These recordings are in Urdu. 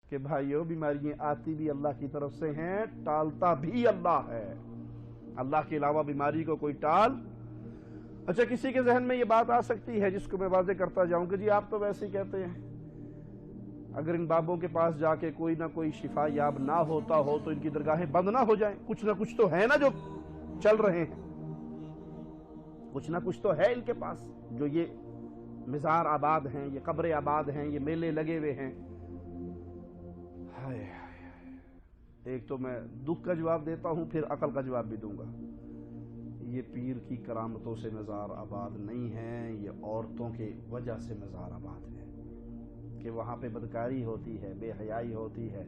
کہ بھائیوں بیماریاں آتی بھی اللہ کی طرف سے ہیں، ٹالتا بھی اللہ ہے، اللہ کے علاوہ بیماری کو کوئی ٹال۔ اچھا کسی کے ذہن میں یہ بات آ سکتی ہے جس کو میں واضح کرتا جاؤں کہ جی آپ تو ویسے ہی کہتے ہیں، اگر ان بابوں کے پاس جا کے کوئی نہ کوئی شفا یاب نہ ہوتا ہو تو ان کی درگاہیں بند نہ ہو جائیں، کچھ نہ کچھ تو ہے نا جو چل رہے ہیں، کچھ نہ کچھ تو ہے ان کے پاس، جو یہ مزار آباد ہیں، یہ قبریں آباد ہیں، یہ میلے لگے ہوئے ہیں۔ ہائے ایک تو میں دکھ کا جواب دیتا ہوں، پھر عقل کا جواب بھی دوں گا۔ یہ پیر کی کرامتوں سے مزار آباد نہیں ہے، یہ عورتوں کی وجہ سے مزار آباد ہے کہ وہاں پہ بدکاری ہوتی ہے، بے حیائی ہوتی ہے،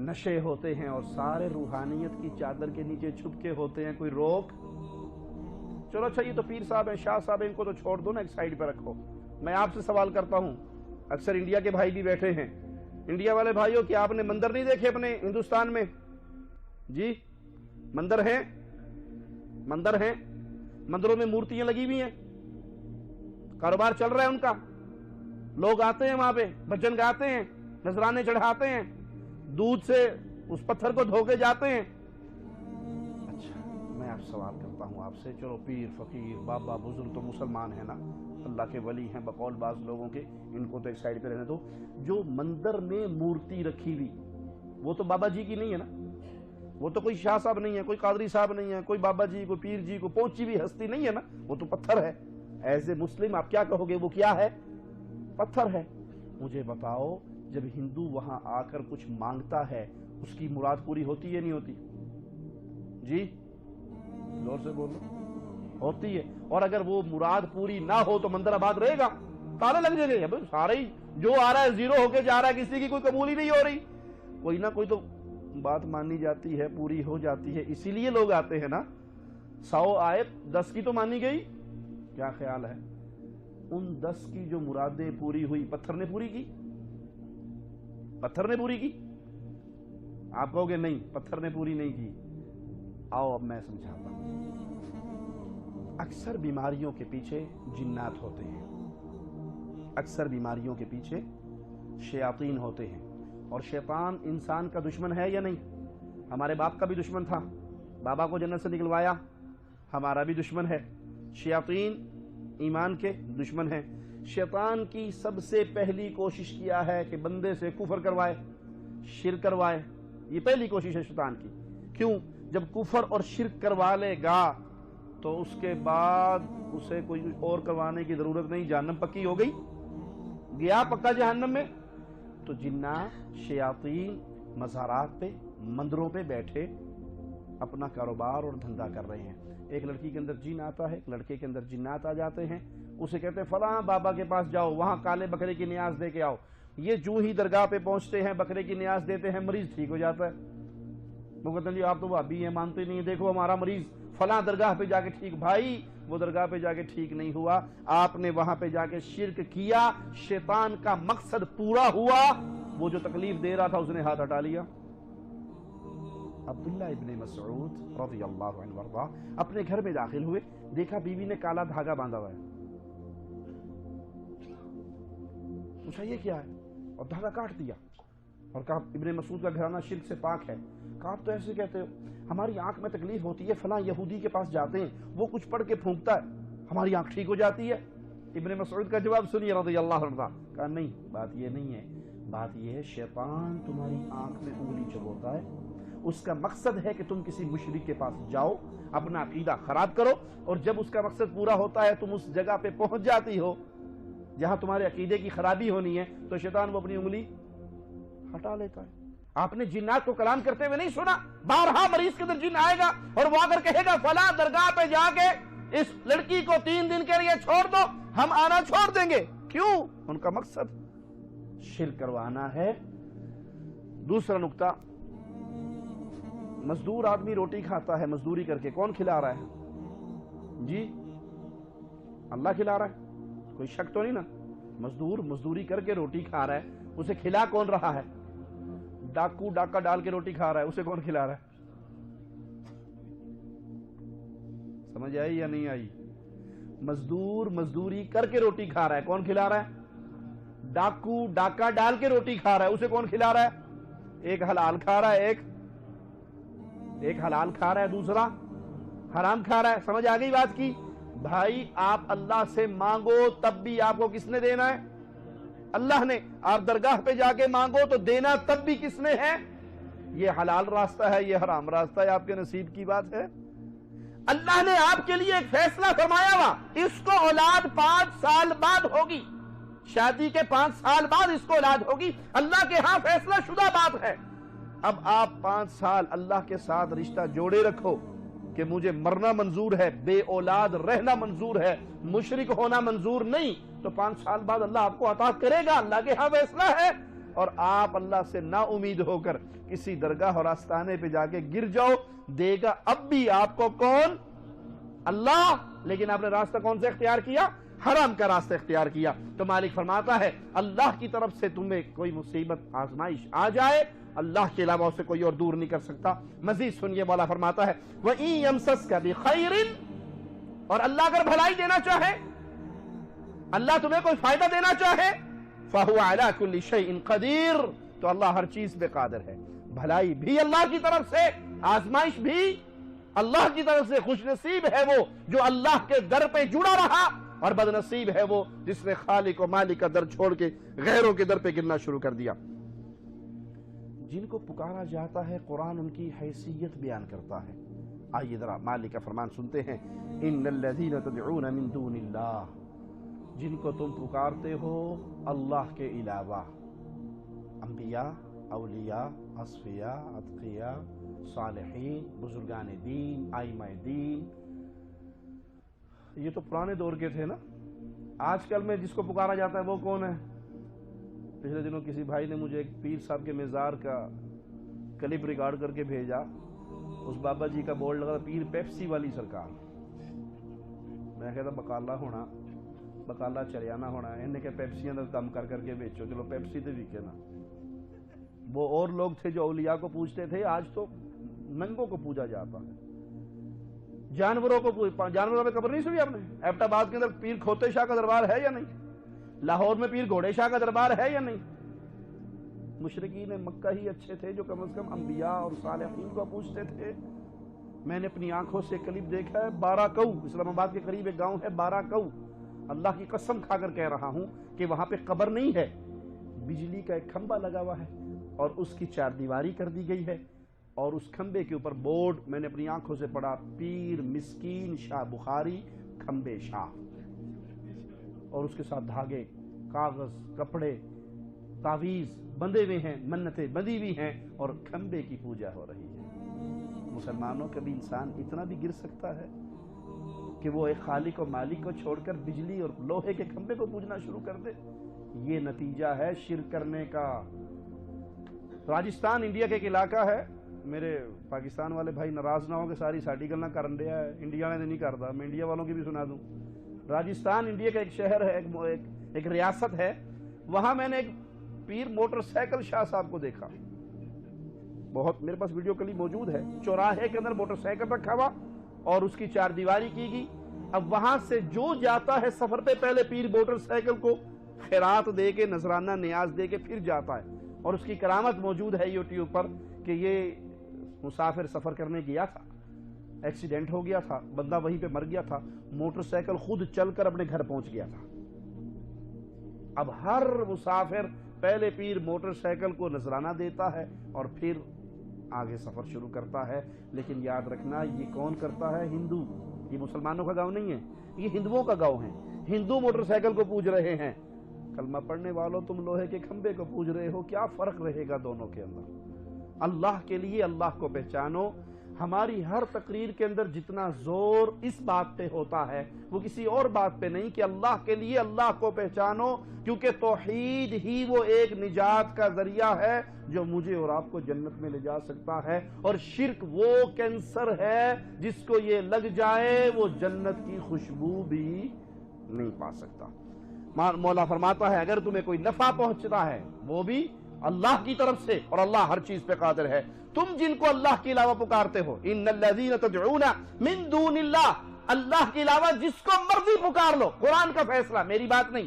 نشے ہوتے ہیں، اور سارے روحانیت کی چادر کے نیچے چھپ کے ہوتے ہیں۔ کوئی روک؟ چلو اچھا یہ تو پیر صاحب ہیں، شاہ صاحب ہیں، ان کو تو چھوڑ دو نا، ایک سائیڈ پہ رکھو۔ میں آپ سے سوال کرتا ہوں، اکثر انڈیا کے بھائی بھی بیٹھے ہیں، انڈیا والے بھائیوں کہ آپ نے مندر نہیں دیکھے اپنے ہندوستان میں؟ جی مندر ہیں، مندر ہیں، مندروں میں مورتیاں لگی ہوئی ہیں، کاروبار چل رہا ہے ان کا، لوگ آتے ہیں وہاں پہ بھجن گاتے ہیں، نذرانے چڑھاتے ہیں، دودھ سے اس پتھر کو دھو کے جاتے ہیں۔ اچھا میں آپ سوال کرتا ہوں آپ سے، چلو پیر فقیر بابا بزرگ تو مسلمان ہیں نا، اللہ کے ولی ہیں بقول بعض لوگوں کے، ان کو تو ایک سائیڈ پہ رہنے دو۔ جو مندر میں مورتی رکھی ہوئی وہ تو بابا جی کی نہیں ہے نا، وہ تو کوئی شاہ صاحب نہیں ہے، کوئی قادری صاحب نہیں ہے، کوئی بابا جی، کوئی پیر جی، کوئی پہنچی ہوئی ہستی نہیں ہے نا، وہ تو پتھر ہے۔ ایز اے مسلم آپ کیا کہو گے؟ وہ کیا ہے؟ پتھر ہے۔ مجھے بتاؤ جب ہندو وہاں آ کر کچھ مانگتا ہے اس کی مراد پوری ہوتی ہے نہیں ہوتی؟ جی زور سے بولو، ہوتی ہے۔ اور اگر وہ مراد پوری نہ ہو تو مندر آباد رہے گا؟ تالے لگ جائیں گے، سارے ہی جو آ رہا ہے زیرو ہو کے جا رہا ہے، کسی کی کوئی قبول ہی نہیں ہو رہی۔ کوئی نہ کوئی تو بات مانی جاتی ہے، پوری ہو جاتی ہے، اسی لیے لوگ آتے ہیں نا۔ 100 آئے 10 کی تو مانی گئی، کیا خیال ہے؟ ان 10 کی جو مرادیں پوری ہوئی پتھر نے پوری کی؟ پتھر نے پوری کی؟ آپ کہو گے نہیں پتھر نے پوری نہیں کی۔ آؤ اب میں سمجھاتا ہوں۔ اکثر بیماریوں کے پیچھے جنات ہوتے ہیں، اکثر بیماریوں کے پیچھے شیاطین ہوتے ہیں، اور شیطان انسان کا دشمن ہے یا نہیں؟ ہمارے باپ کا بھی دشمن تھا، بابا کو جنت سے نکلوایا، ہمارا بھی دشمن ہے۔ شیاطین ایمان کے دشمن ہیں۔ شیطان کی سب سے پہلی کوشش کیا ہے کہ بندے سے کفر کروائے، شرک کروائے، یہ پہلی کوشش ہے شیطان کی۔ کیوں؟ جب کفر اور شرک کروا لے گا تو اس کے بعد اسے کوئی اور کروانے کی ضرورت نہیں، جہنم پکی ہو گئی، گیا پکا جہنم میں۔ تو جنات شیاطین مزارات پہ مندروں پہ بیٹھے اپنا کاروبار اور دھندا کر رہے ہیں۔ ایک لڑکی کے اندر جن آتا ہے، ایک لڑکے کے اندر جنات آ جاتے ہیں، اسے کہتے ہیں فلاں بابا کے پاس جاؤ، وہاں کالے بکرے کی نیاز دے کے آؤ۔ یہ جو ہی درگاہ پہ پہنچتے ہیں، بکرے کی نیاز دیتے ہیں، مریض ٹھیک ہو جاتا ہے۔ وہ کہتے ہیں جی آپ تو بھابی ہیں، مانتے نہیں ہیں، دیکھو ہمارا مریض فلاں درگاہ پہ جا کے ٹھیک۔ بھائی وہ درگاہ پہ جا کے ٹھیک نہیں ہوا، آپ نے وہاں پہ جا کے شرک کیا، شیطان کا مقصد پورا ہوا، وہ جو تکلیف دے رہا تھا اس نے ہاتھ ہٹا لیا۔ عبداللہ ابن مسعود رضی اللہ عنہ وارضاہ اپنے گھر میں داخل ہوئے، دیکھا بیوی نے کالا دھاگا باندھا ہوا ہے، پوچھا یہ کیا ہے، اور دھاگا کاٹ دیا، اور کہا ابن مسعود کا گھرانہ شرک سے پاک ہے۔ کہا آپ تو ایسے کہتے ہو، ہماری آنکھ میں تکلیف ہوتی ہے، فلاں یہودی کے پاس جاتے ہیں، وہ کچھ پڑھ کے پھونکتا ہے، ہماری آنکھ ٹھیک ہو جاتی ہے۔ ابن مسعود کا جواب سنیے رضی اللہ عنہ، کہا نہیں بات یہ نہیں ہے، بات یہ ہے شیطان تمہاری آنکھ میں انگلی چبوتا ہے، اس کا مقصد ہے کہ تم کسی مشرک کے پاس جاؤ، اپنا عقیدہ خراب کرو، اور جب اس کا مقصد پورا ہوتا ہے تم اس جگہ پہ پہنچ جاتی ہو جہاں تمہارے عقیدے کی خرابی ہونی ہے، تو شیطان وہ اپنی انگلی ہٹا لیتا ہے۔ آپ نے جنات کو کلام کرتے ہوئے نہیں سنا؟ بارہا مریض کے اندر جن آئے گا اور وہ اگر کہے گا فلاں درگاہ پہ جا کے اس لڑکی کو 3 دن کے لیے چھوڑ دو، ہم آنا چھوڑ دیں گے۔ کیوں؟ ان کا مقصد شرک کروانا ہے۔ دوسرا نقطہ، مزدور آدمی روٹی کھاتا ہے مزدوری کر کے، کون کھلا رہا ہے؟ جی اللہ کھلا رہا ہے، کوئی شک تو نہیں نا؟ مزدور مزدوری کر کے روٹی کھا رہا ہے، اسے کھلا کون رہا ہے؟ ڈاکو ڈاکہ ڈال کے روٹی کھا رہا ہے، اسے کون کھلا رہا ہے؟ سمجھ آئی یا نہیں آئی؟ مزدور مزدوری کر کے روٹی کھا رہا ہے، کون کھلا رہا ہے؟ ڈاکو ڈاکہ ڈال کے روٹی کھا رہا ہے، اسے کون کھلا رہا ہے؟ ایک حلال کھا رہا ہے، ایک حلال کھا رہا ہے، دوسرا حرام کھا رہا ہے۔ سمجھ آ گئی بات کی؟ بھائی آپ اللہ سے مانگو تب بھی آپ کو کس نے دینا ہے؟ اللہ نے۔ آپ درگاہ پہ جا کے مانگو تو دینا تب بھی کس نے ہے؟ یہ حلال راستہ ہے، یہ حرام راستہ ہے، آپ کے نصیب کی بات ہے۔ اللہ نے آپ کے لیے ایک فیصلہ فرمایا ہوا، اس کو اولاد 5 سال بعد ہوگی، شادی کے 5 سال بعد اس کو اولاد ہوگی، اللہ کے ہاں فیصلہ شدہ بات ہے۔ اب آپ 5 سال اللہ کے ساتھ رشتہ جوڑے رکھو کہ مجھے مرنا منظور ہے، بے اولاد رہنا منظور ہے، مشرک ہونا منظور نہیں، تو 5 سال بعد اللہ آپ کو عطا کرے گا، اللہ کے ہاں فیصلہ ہے۔ اور آپ اللہ سے نا امید ہو کر کسی درگاہ اور آستانے پہ جا کے گر جاؤ، دے گا اب بھی آپ کو کون؟ اللہ۔ لیکن آپ نے راستہ کون سے اختیار کیا؟ حرام کا راستہ اختیار کیا۔ تو مالک فرماتا ہے اللہ کی طرف سے تمہیں کوئی مصیبت آزمائش آ جائے، اللہ کے علاوہ اسے کوئی اور دور نہیں کر سکتا۔ مزید سنیے، مولا فرماتا ہے وَإِن يَمْسَسْكَ بِخَيْرٍ، اور اللہ اگر بھلائی دینا چاہے، اللہ تمہیں کوئی فائدہ دینا چاہے، فَهُوَ عَلَى كُلِّ شَيْءٍ قَدِيرٌ، تو اللہ ہر چیز پہ قادر ہے۔ بھلائی بھی اللہ کی طرف سے، آزمائش بھی اللہ کی طرف سے۔ خوش نصیب ہے وہ جو اللہ کے در پہ جڑا رہا، اور بد نصیب ہے وہ جس نے خالق و مالک کا در چھوڑ کے غیروں کے در پہ گرنا شروع کر دیا۔ جن کو پکارا جاتا ہے قرآن ان کی حیثیت بیان کرتا ہے۔ آئیے ذرا مالک کا فرمان سنتے ہیں، ان الذین تدعون من دون اللہ، جن کو تم پکارتے ہو اللہ کے علاوہ، انبیاء، اولیاء، اصفیاء، اتقیاء، صالحین، بزرگان دین، ائمہ دین، یہ تو پرانے دور کے تھے نا۔ آج کل میں جس کو پکارا جاتا ہے وہ کون ہے؟ پچھلے دنوں کسی بھائی نے مجھے ایک پیر صاحب کے مزار کا کلپ ریکارڈ کر کے بھیجا، اس بابا جی کا بورڈ لگا تھا پیر پیپسی والی سرکار۔ میں کہتا بکالا ہونا، بکالا چریانا ہونا، انہیں کہ پیپسیاں دا کم کر کر کے بیچو، چلو پیپسی تے وکے نا۔ وہ اور لوگ تھے جو اولیاء کو پوجتے تھے، آج تو ننگوں کو پوجا جاتا ہے، جانوروں کو جانوروں میں قبر نہیں سنی آپ نے؟ ایبٹ آباد کے اندر پیر کھوتے شاہ کا دربار ہے یا نہیں؟ لاہور میں پیر گھوڑے شاہ کا دربار ہے یا نہیں؟ مشرکین مکہ ہی اچھے تھے جو کم از کم انبیاء اور صالحین کو پوچھتے تھے۔ میں نے اپنی آنکھوں سے کلپ دیکھا ہے، 12 کو، اسلام آباد کے قریب ایک گاؤں ہے 12 کو، اللہ کی قسم کھا کر کہہ رہا ہوں کہ وہاں پہ قبر نہیں ہے، بجلی کا ایک کھمبا لگا ہوا ہے اور اس کی 4 دیواری کر دی گئی ہے، اور اس کھمبے کے اوپر بورڈ میں نے اپنی آنکھوں سے پڑھا، پیر مسکین شاہ بخاری کھمبے شاہ، اور اس کے ساتھ دھاگے، کاغذ، کپڑے، تعویذ بندے ہوئے ہیں، منتیں بندی ہوئی ہیں، اور کھمبے کی پوجا ہو رہی ہے۔ مسلمانوں کبھی انسان اتنا بھی گر سکتا ہے کہ وہ ایک خالق و مالک کو چھوڑ کر بجلی اور لوہے کے کھمبے کو پوجنا شروع کر دے؟ یہ نتیجہ ہے شرک کرنے کا۔ راجستھان انڈیا کا ایک علاقہ ہے، میرے پاکستان والے بھائی ناراض نہ ہو کہ ساری ساڈی گلاں کرن دیا ہے، انڈیا والے نہیں کرتا، میں انڈیا والوں کی بھی سنا دوں۔ راجستھان انڈیا کا ایک شہر ہے، ایک ریاست ہے، وہاں میں نے ایک پیر موٹر سائیکل شاہ صاحب کو دیکھا، بہت میرے پاس ویڈیو کلپ موجود ہے، چوراہے کے اندر موٹر سائیکل رکھا ہوا اور اس کی 4 دیواری کی گئی۔ اب وہاں سے جو جاتا ہے سفر پہ، پہلے پیر موٹر سائیکل کو خیرات دے کے، نذرانہ نیاز دے کے پھر جاتا ہے، اور اس کی کرامت موجود ہے یوٹیوب پر کہ یہ مسافر سفر کرنے گیا تھا، ایکسیڈنٹ ہو گیا تھا، بندہ وہیں پہ مر گیا تھا، موٹر سائیکل خود چل کر اپنے گھر پہنچ گیا تھا۔ اب ہر مسافر پہلے پیر موٹر سائیکل کو نذرانہ دیتا ہے اور پھر آگے سفر شروع کرتا ہے، لیکن یاد رکھنا یہ کون کرتا ہے؟ ہندو۔ یہ مسلمانوں کا گاؤں نہیں ہے، یہ ہندوؤں کا گاؤں ہے۔ ہندو موٹر سائیکل کو پوج رہے ہیں، کلمہ پڑھنے والوں تم لوہے کے کھمبے کو پوج رہے ہو، کیا فرق رہے گا دونوں کے اندر؟ اللہ کے لیے اللہ کو پہچانو۔ ہماری ہر تقریر کے اندر جتنا زور اس بات پہ ہوتا ہے وہ کسی اور بات پہ نہیں کہ اللہ کے لیے اللہ کو پہچانو، کیونکہ توحید ہی وہ ایک نجات کا ذریعہ ہے جو مجھے اور آپ کو جنت میں لے جا سکتا ہے، اور شرک وہ کینسر ہے جس کو یہ لگ جائے وہ جنت کی خوشبو بھی نہیں پا سکتا۔ مولا فرماتا ہے اگر تمہیں کوئی نفع پہنچتا ہے وہ بھی اللہ کی طرف سے، اور اللہ ہر چیز پہ قادر ہے۔ تم جن کو اللہ کے علاوہ پکارتے ہو، ان الذین تدعون من دون اللہ، اللہ کے علاوہ جس کو مرضی پکار لو، قرآن کا فیصلہ، میری بات نہیں،